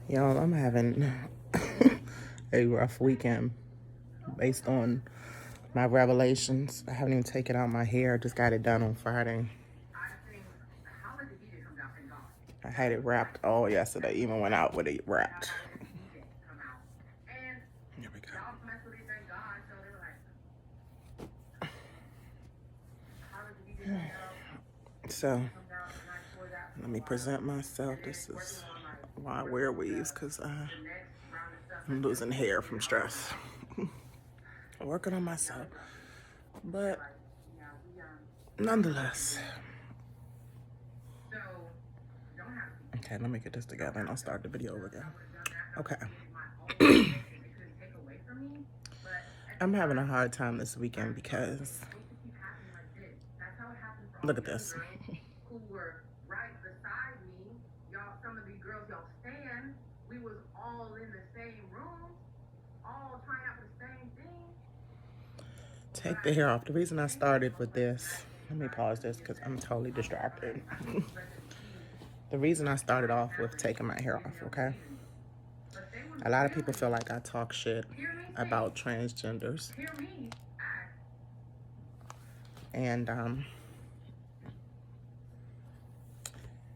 Y'all, I'm having a rough weekend based on my revelations. I haven't even taken out my hair. I just got it done on Friday. I had it wrapped all yesterday, even went out with it wrapped. Here we go. So, let me present myself. This is why I wear weaves, because I'm losing hair from stress. Working on myself. But, nonetheless. Okay, let me get this together and I'll start the video over again. Okay. I'm having a hard time this weekend because look at this. Take the hair off. The reason I started with this, let me pause this because I'm totally distracted. The reason I started off with taking my hair off, okay? A lot of people feel like I talk shit about transgenders. And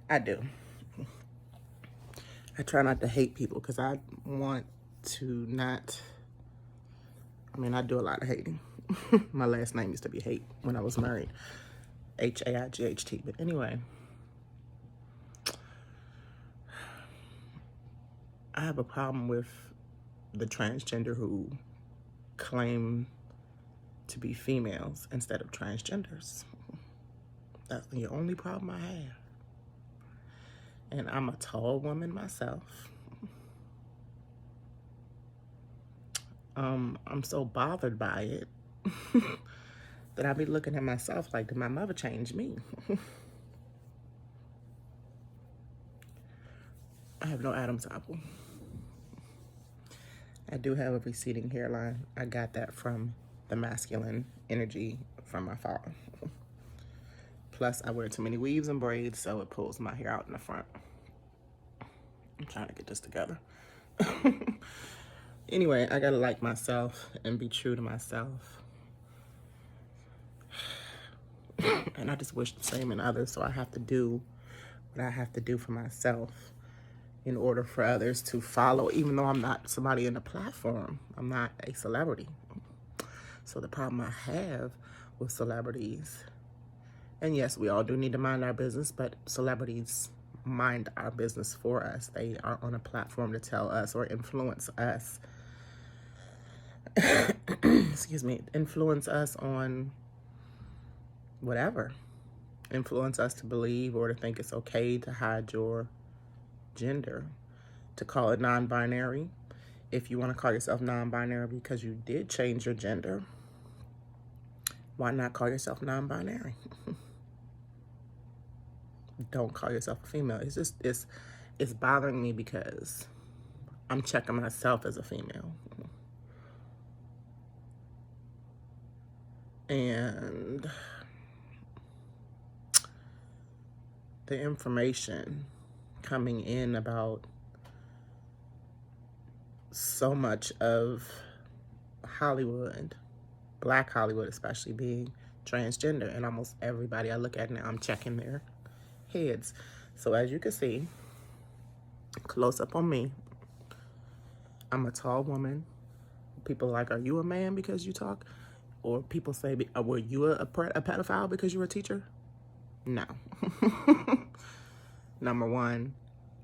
I do. I try not to hate people because I want to not, I do a lot of hating. My last name used to be Hate when I was married. H-A-I-G-H-T. But anyway, I have a problem with the transgender who claim to be females instead of transgenders. That's the only problem I have. And I'm a tall woman myself. I'm so bothered by it that I be looking at myself like, did my mother change me? I have no Adam's apple. I do have a receding hairline. I got that from the masculine energy from my father. Plus, I wear too many weaves and braids, so it pulls my hair out in the front. I'm trying to get this together. Anyway, I gotta like myself and be true to myself. And I just wish the same in others, so I have to do what I have to do for myself in order for others to follow, even though I'm not somebody in the platform. I'm not a celebrity. So the problem I have with celebrities, and yes, we all do need to mind our business, but celebrities mind our business for us. They are on a platform to tell us or influence us. Excuse me, influence us on whatever. Influence us to believe or to think it's okay to hide your gender, to call it non-binary. If you want to call yourself non-binary because you did change your gender, why not call yourself non-binary? Don't call yourself a female. It's just, it's bothering me because I'm checking myself as a female. And the information coming in about so much of Hollywood, Black Hollywood especially, being transgender, and almost everybody I look at now, I'm checking their heads. So as you can see, close up on me, I'm a tall woman. People are like, are you a man because you talk? Or people say, were you a pedophile because you're a teacher? No. Number one,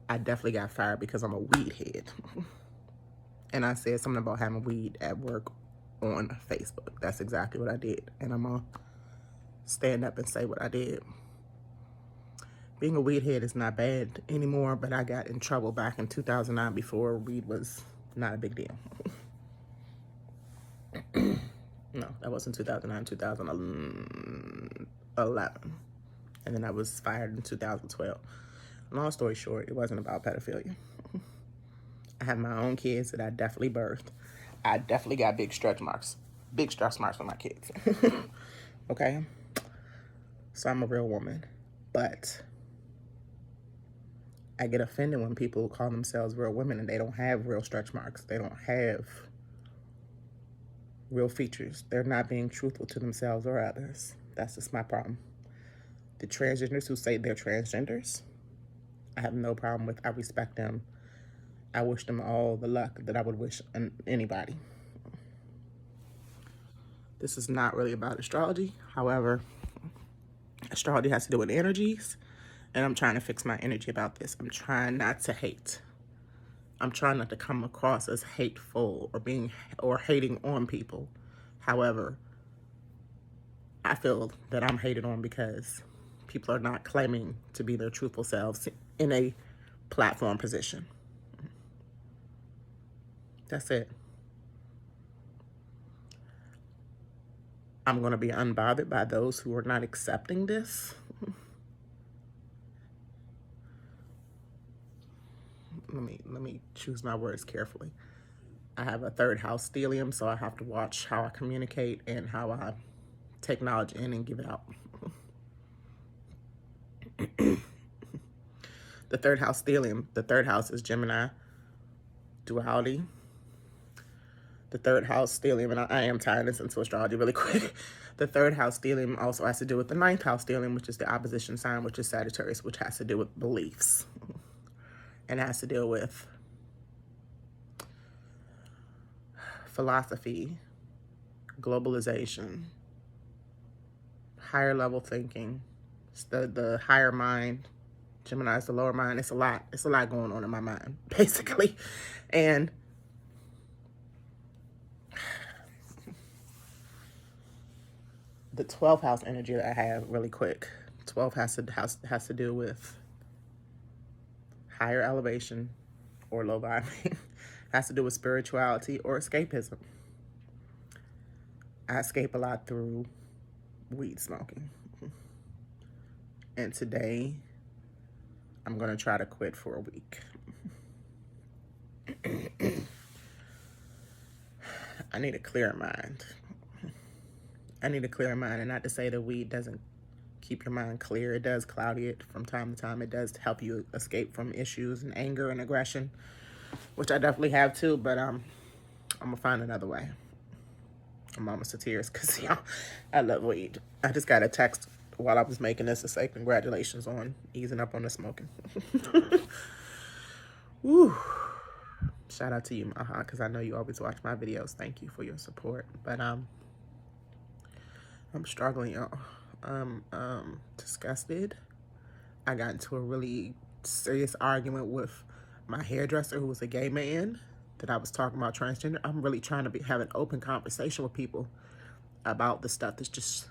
I definitely got fired because I'm a weed head. And I said something about having weed at work on Facebook. That's exactly what I did. And I'm going to stand up and say what I did. Being a weed head is not bad anymore, but I got in trouble back in 2009 before weed was not a big deal. No, that wasn't 2009, 2011. And then I was fired in 2012. Long story short, it wasn't about pedophilia. I have my own kids that I definitely birthed. I definitely got big stretch marks for my kids. Okay? So I'm a real woman. But I get offended when people call themselves real women and they don't have real stretch marks. They don't have real features. They're not being truthful to themselves or others. That's just my problem. The transgenders who say they're transgenders, I have no problem with. I respect them. I wish them all the luck that I would wish anybody. This is not really about astrology. However, astrology has to do with energies, and I'm trying to fix my energy about this. I'm trying not to hate. I'm trying not to come across as hateful or hating on people. However, I feel that I'm hated on because people are not claiming to be their truthful selves in a platform position. That's it. I'm going to be unbothered by those who are not accepting this. Let me choose my words carefully. I have a third house stellium, so I have to watch how I communicate and how I take knowledge in and give it out. The third house stellium, the third house is Gemini, duality. The third house stellium, and I am tying this into astrology really quick. The third house stellium also has to do with the ninth house stellium, which is the opposition sign, which is Sagittarius, which has to do with beliefs. And has to deal with philosophy, globalization, higher level thinking. It's the higher mind. Gemini is the lower mind. It's a lot. It's a lot going on in my mind, basically. And the 12th house energy that I have, really quick. 12 has to do with higher elevation or low vibing. Has to do with spirituality or escapism. I escape a lot through weed smoking. And today, I'm going to try to quit for a week. I need a clear mind. I need a clear mind, and not to say that weed doesn't keep your mind clear. It does cloudy it from time to time. It does help you escape from issues and anger and aggression, which I definitely have too, but I'm going to find another way. I'm almost to tears because, I love weed. I just got a text while I was making this to say congratulations on easing up on the smoking. Woo. Shout out to you, Maha, because I know you always watch my videos. Thank you for your support. But I'm struggling, y'all. I'm disgusted. I got into a really serious argument with my hairdresser, who was a gay man, that I was talking about transgender. I'm really trying to have an open conversation with people about the stuff that's just...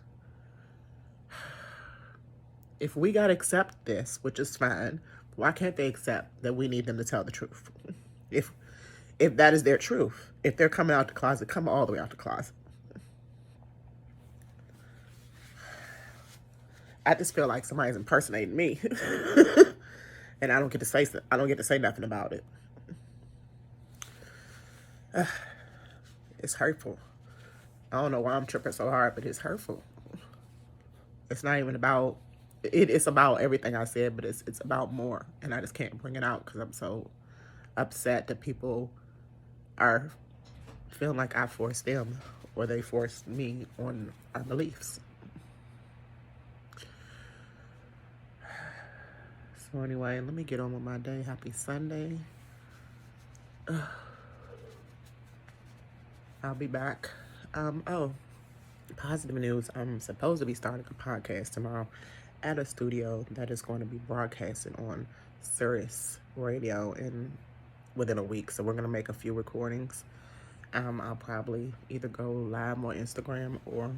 If we got to accept this, which is fine, why can't they accept that we need them to tell the truth? If that is their truth. If they're coming out the closet, come all the way out the closet. I just feel like somebody's impersonating me. And I don't get to say nothing about it. It's hurtful. I don't know why I'm tripping so hard, but it's hurtful. It's not even about... It's about everything I said, but it's about more. And I just can't bring it out because I'm so upset that people are feeling like I forced them or they forced me on our beliefs. So anyway, let me get on with my day. Happy Sunday. I'll be back. Positive news. I'm supposed to be starting a podcast tomorrow at a studio that is going to be broadcasting on Sirius Radio within a week. So we're going to make a few recordings. I'll probably either go live on Instagram or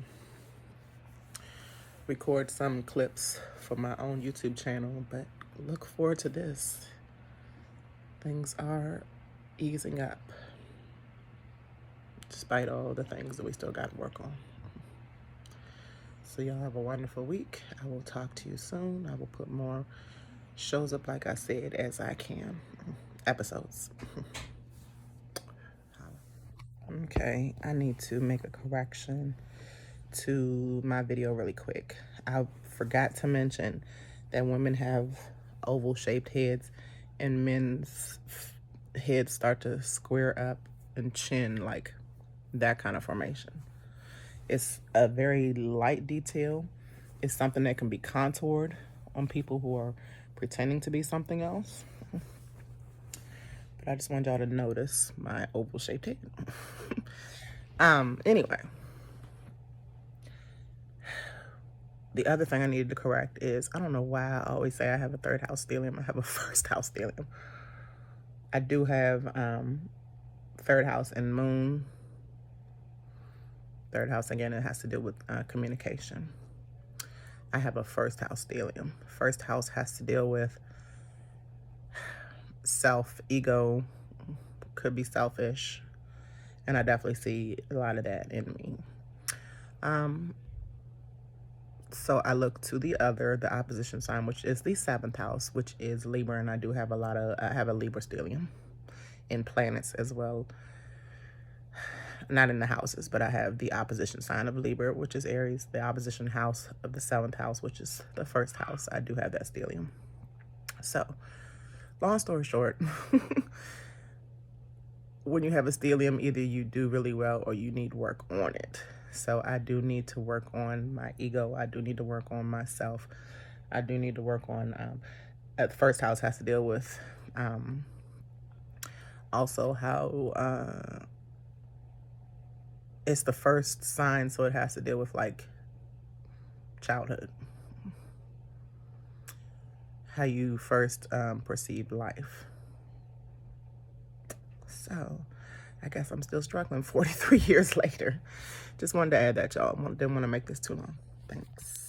record some clips for my own YouTube channel. But look forward to this. Things are easing up, despite all the things that we still got to work on. So y'all have a wonderful week. I will talk to you soon. I will put more shows up, like I said, as I can. Episodes. Okay, I need to make a correction to my video really quick. I forgot to mention that women have oval-shaped heads. and men's heads start to square up and chin, like that kind of formation. It's a very light detail. It's something that can be contoured on people who are pretending to be something else. But I just want y'all to notice my oval shaped head. Anyway, the other thing I needed to correct is, I don't know why I always say I have a third house stellium. I have a first house stellium. I do have third house and moon. Third house, again, it has to do with communication. I have a first house stellium. First house has to deal with self, ego, could be selfish, and I definitely see a lot of that in me. So I look to the opposition sign, which is the 7th house, which is Libra, and I do have I have a Libra stellium in planets as well. Not in the houses, but I have the opposition sign of Libra, which is Aries, the opposition house of the 7th house, which is the first house. I do have that stellium. So, long story short, when you have a stellium, either you do really well or you need work on it. So I do need to work on my ego. I do need to work on myself. I do need to work on, the first house has to deal with also how it's the first sign, so it has to deal with like childhood. How you first perceived life. So I guess I'm still struggling 43 years later. Just wanted to add that, y'all. Didn't want to make this too long. Thanks.